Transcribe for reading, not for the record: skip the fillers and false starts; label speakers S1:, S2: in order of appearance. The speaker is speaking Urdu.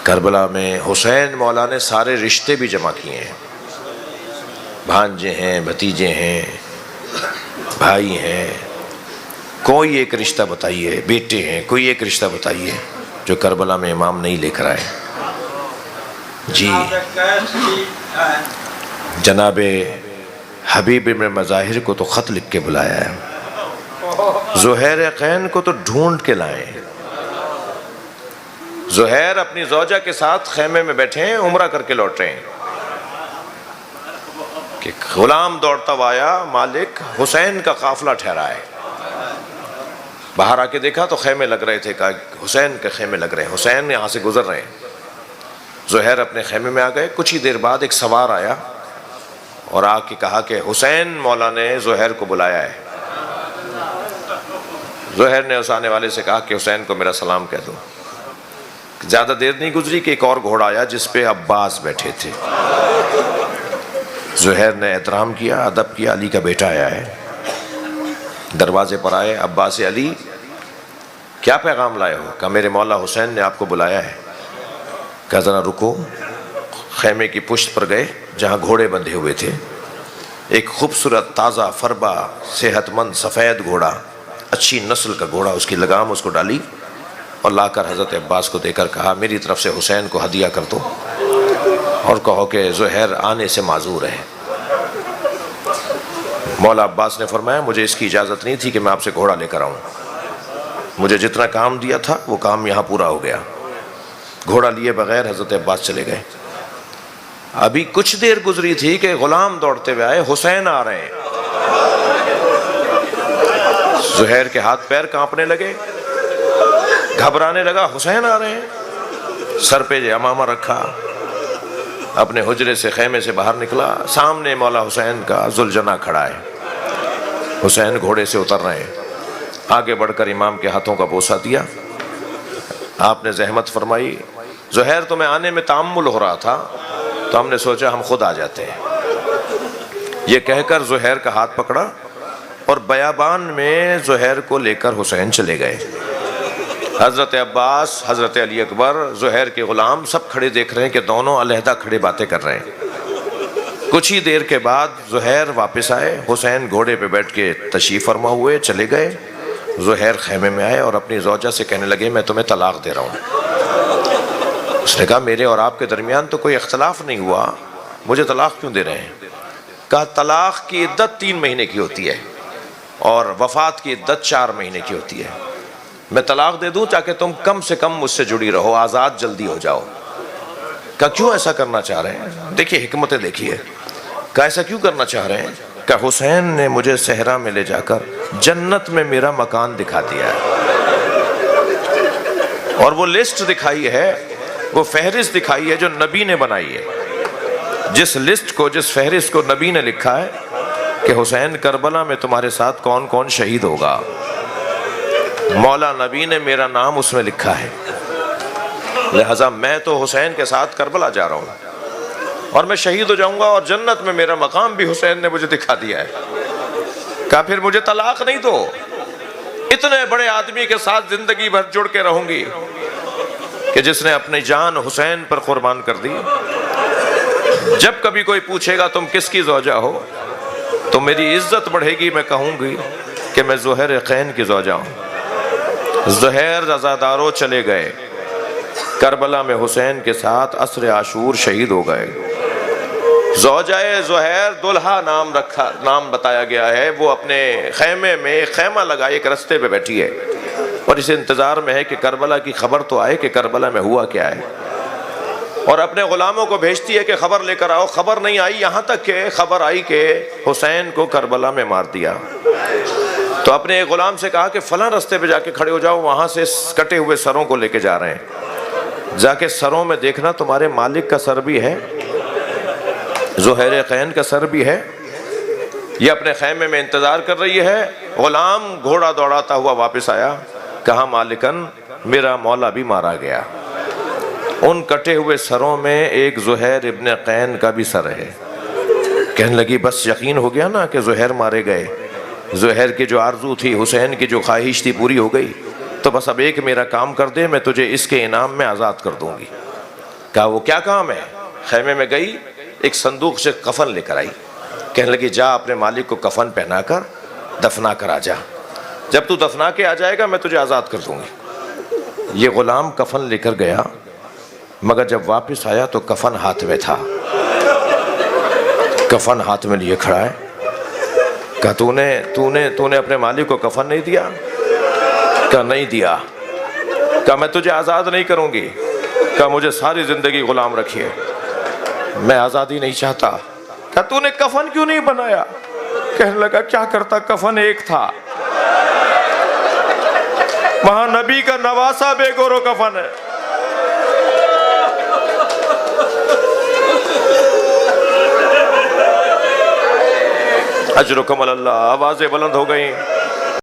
S1: کربلا میں حسین مولا نے سارے رشتے بھی جمع کیے ہیں، بھانجے ہیں، بھتیجے ہیں، بھائی ہیں، کوئی ایک رشتہ بتائیے، بیٹے ہیں، کوئی ایک رشتہ بتائیے جو کربلا میں امام نہیں لے کر آئے۔ جی جناب حبیب ابن مظاہر کو تو خط لکھ کے بلایا ہے، زہیر قین کو تو ڈھونڈ کے لائے۔ زہیر اپنی زوجہ کے ساتھ خیمے میں بیٹھے ہیں، عمرہ کر کے لوٹ رہے ہیں کہ غلام دوڑتا ہوا آیا، مالک حسین کا قافلہ ٹھہرا ہے۔ باہر آ کے دیکھا تو خیمے لگ رہے تھے، کہا حسین کے خیمے لگ رہے ہیں، حسین یہاں سے گزر رہے ہیں۔ زہیر اپنے خیمے میں آ گئے، کچھ ہی دیر بعد ایک سوار آیا اور آ کے کہا کہ حسین مولا نے زہیر کو بلایا ہے۔ زہیر نے اس آنے والے سے کہا کہ حسین کو میرا سلام کہہ دو۔ زیادہ دیر نہیں گزری کہ ایک اور گھوڑا آیا جس پہ عباس بیٹھے تھے۔ زہیر نے احترام کیا، ادب کیا، علی کا بیٹا آیا ہے۔ دروازے پر آئے، عباس علی کیا پیغام لائے ہو؟ کہا میرے مولا حسین نے آپ کو بلایا ہے۔ کہا ذرا رکو۔ خیمے کی پشت پر گئے جہاں گھوڑے بندھے ہوئے تھے، ایک خوبصورت تازہ فربا صحت مند سفید گھوڑا، اچھی نسل کا گھوڑا، اس کی لگام اس کو ڈالی اور لا کر حضرت عباس کو دے کر کہا میری طرف سے حسین کو ہدیہ کر دو اور کہو کہ زہیر آنے سے معذور ہے۔ مولا عباس نے فرمایا مجھے اس کی اجازت نہیں تھی کہ میں آپ سے گھوڑا لے کر آؤں، مجھے جتنا کام دیا تھا وہ کام یہاں پورا ہو گیا۔ گھوڑا لیے بغیر حضرت عباس چلے گئے۔ ابھی کچھ دیر گزری تھی کہ غلام دوڑتے ہوئے آئے، حسین آ رہے ہیں۔ زہیر کے ہاتھ پیر کانپنے لگے، گھبرانے لگا، حسین آ رہے ہیں۔ سر پہ جو عمامہ رکھا، اپنے حجرے سے خیمے سے باہر نکلا، سامنے مولا حسین کا ذوالجناح کھڑا ہے۔ حسین گھوڑے سے اتر رہے ہیں، آگے بڑھ کر امام کے ہاتھوں کا بوسہ دیا۔ آپ نے زحمت فرمائی، زہیر تمہیں آنے میں تأمل ہو رہا تھا تو ہم نے سوچا ہم خود آ جاتے ہیں۔ یہ کہہ کر زہیر کا ہاتھ پکڑا اور بیابان میں زہیر کو لے کر حسین چلے گئے۔ حضرت عباس، حضرت علی اکبر، زہیر کے غلام سب کھڑے دیکھ رہے ہیں کہ دونوں علیحدہ کھڑے باتیں کر رہے ہیں۔ کچھ ہی دیر کے بعد زہیر واپس آئے، حسین گھوڑے پہ بیٹھ کے تشریف فرما ہوئے چلے گئے۔ زہیر خیمے میں آئے اور اپنی زوجہ سے کہنے لگے میں تمہیں طلاق دے رہا ہوں۔ اس نے کہا میرے اور آپ کے درمیان تو کوئی اختلاف نہیں ہوا، مجھے طلاق کیوں دے رہے ہیں؟ کہا طلاق کی عدت 3 مہینے کی ہوتی ہے اور وفات کی عدت 4 مہینے کی ہوتی ہے۔ میں طلاق دے دوں تاکہ تم کم سے کم مجھ سے جڑی رہو، آزاد جلدی ہو جاؤ۔ کہا کیوں ایسا کرنا چاہ رہے ہیں؟ دیکھیے حکمتیں دیکھیے۔ کہا ایسا کیوں کرنا چاہ رہے ہیں؟ کہ حسین نے مجھے صحرا میں لے جا کر جنت میں میرا مکان دکھا دیا ہے اور وہ لسٹ دکھائی ہے، وہ فہرست دکھائی ہے جو نبی نے بنائی ہے۔ جس لسٹ کو، جس فہرست کو نبی نے لکھا ہے کہ حسین کربلا میں تمہارے ساتھ کون کون شہید ہوگا، مولا نبی نے میرا نام اس میں لکھا ہے، لہذا میں تو حسین کے ساتھ کربلا جا رہا ہوں اور میں شہید ہو جاؤں گا اور جنت میں میرا مقام بھی حسین نے مجھے دکھا دیا ہے۔ کہا پھر مجھے طلاق نہیں دو، اتنے بڑے آدمی کے ساتھ زندگی بھر جڑ کے رہوں گی کہ جس نے اپنی جان حسین پر قربان کر دی۔ جب کبھی کوئی پوچھے گا تم کس کی زوجہ ہو تو میری عزت بڑھے گی، میں کہوں گی کہ میں زہیر قین کی زوجہ ہوں۔ زہیر عزادارو چلے گئے، کربلا میں حسین کے ساتھ عصر عاشور شہید ہو گئے۔ زوجہ زہیر دلہا نام بتایا گیا ہے، وہ اپنے خیمے میں ایک خیمہ لگائے ایک رستے پہ بیٹھی ہے اور اس انتظار میں ہے کہ کربلا کی خبر تو آئے کہ کربلا میں ہوا کیا ہے، اور اپنے غلاموں کو بھیجتی ہے کہ خبر لے کر آؤ۔ خبر نہیں آئی، یہاں تک کہ خبر آئی کہ حسین کو کربلا میں مار دیا۔ تو اپنے ایک غلام سے کہا کہ فلاں رستے پہ جا کے کھڑے ہو جاؤ، وہاں سے کٹے ہوئے سروں کو لے کے جا رہے ہیں، جا کے سروں میں دیکھنا تمہارے مالک کا سر بھی ہے، زہیر قین کا سر بھی ہے۔ یہ اپنے خیمے میں انتظار کر رہی ہے۔ غلام گھوڑا دوڑاتا ہوا واپس آیا، کہا مالکن میرا مولا بھی مارا گیا۔ ان کٹے ہوئے سروں میں ایک زہیر ابن قین کا بھی سر ہے۔ کہنے لگی بس یقین ہو گیا نا کہ زہیر مارے گئے، زہیر کی جو آرزو تھی، حسین کی جو خواہش تھی پوری ہو گئی، تو بس اب ایک میرا کام کر دے، میں تجھے اس کے انعام میں آزاد کر دوں گی۔ کہا وہ کیا کام ہے؟ خیمے میں گئی، ایک صندوق سے کفن لے کر آئی، کہنے لگی جا اپنے مالک کو کفن پہنا کر دفنا کر آ جا، جب تو دفنا کے آ جائے گا میں تجھے آزاد کر دوں گی۔ یہ غلام کفن لے کر گیا، مگر جب واپس آیا تو کفن ہاتھ میں تھا، کفن ہاتھ میں لیے کھڑا ہے۔ کہا تو نے اپنے مالک کو کفن نہیں دیا؟ کہا نہیں دیا۔ کہا میں تجھے آزاد نہیں کروں گی۔ کہا مجھے ساری زندگی غلام رکھیے، میں آزادی نہیں چاہتا۔ کہا تو نے کفن کیوں نہیں بنایا؟ کہنے لگا کیا کرتا، کفن ایک تھا، وہاں نبی کا نواسا بے گور و کفن ہے۔ اجرکم اللہ، آوازیں بلند ہو گئیں۔